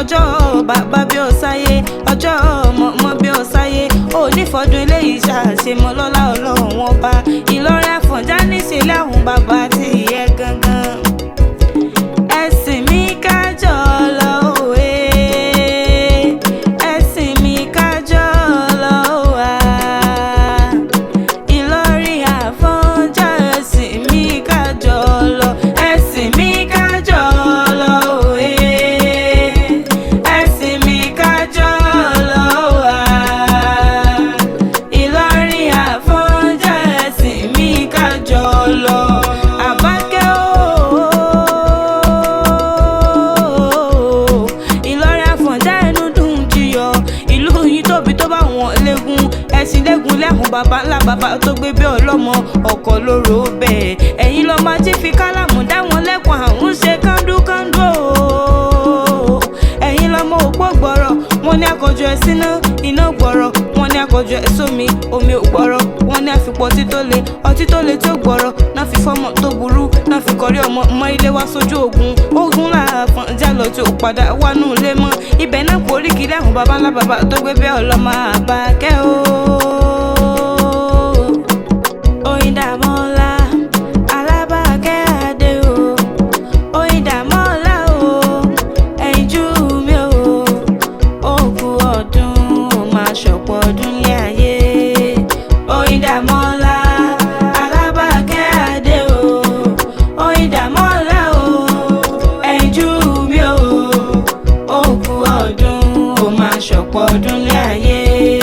ọjọ́ bàbá bí ó sáyé ọjọ́ ọmọ bí ó sáyé onífọdún eléyìí ṣàṣemọ lọ́lá Ọlọ́run wọn bá Ìlọrin Àfọ̀njá níṣẹ́lẹ̀ àwọn bàbá tí ìyẹn gangan ẹ̀sìn mi kájọ lọ òwe ẹ̀sìn mi kájọ lọ wá Ìlọrin Àfọ̀njá ẹ̀sìn mi kájọ lọ ẹ̀sìn mi kájọ lọ òwe ẹ̀sìn mi kájọ lọ wá Ìlọrin Àfọ̀njá ẹ̀sìn mi kájọ lọ. Àbákẹ́ ooo Ìlọrin Àfọ̀njá ẹnu dùn jiyọ̀ ìlú yìí tóbi tó bá wọn léegun ẹ̀sìn léegun lẹ́hùn bàbá ńlá bàbá tó gbé bí ọlọ́mọ ọkọ̀ lóró bẹ́ẹ̀ ẹ̀yin lọ́mọ tí fi kálámù dá wọn lẹ́kùn àwọn ṣe kándúkándú ooo ẹ̀yin lọ́mọ òpó gbọ́rọ̀ wọn ní àkọ́jọ ẹ̀ síná iná gbọ́rọ̀ wọn ní àkọ́jọ ẹ̀ sómi omi ò gbọ́rọ̀ wọn ní àfipọ̀ ọtí tó le tó gbọ́rọ̀ náà fi fọ́mọ tó burú náà fi kọrí ọmọ ilé wá sójú ogun l'Àfọ̀njá lọ tí ò padà wánú ilé mọ́ ibẹ̀ náà kò rí kí lẹ́hùn bàbá ńlá bàbá tó gbé bẹ́ẹ̀ ọlọ́mọ Àbákẹ́ ooo Oyindamola Alábàákẹ́ Adé o Oyindamola o ẹ̀yinjú mi o òkú ọdún ó máa ṣọ̀pọ̀ ọdún lé ayé Oyindamola Alábàákẹ́ Adé o Oyindamola o ẹ̀yinjú mi o òkú ọdún ó máa ṣọ̀pọ̀ ọdún lé ayé.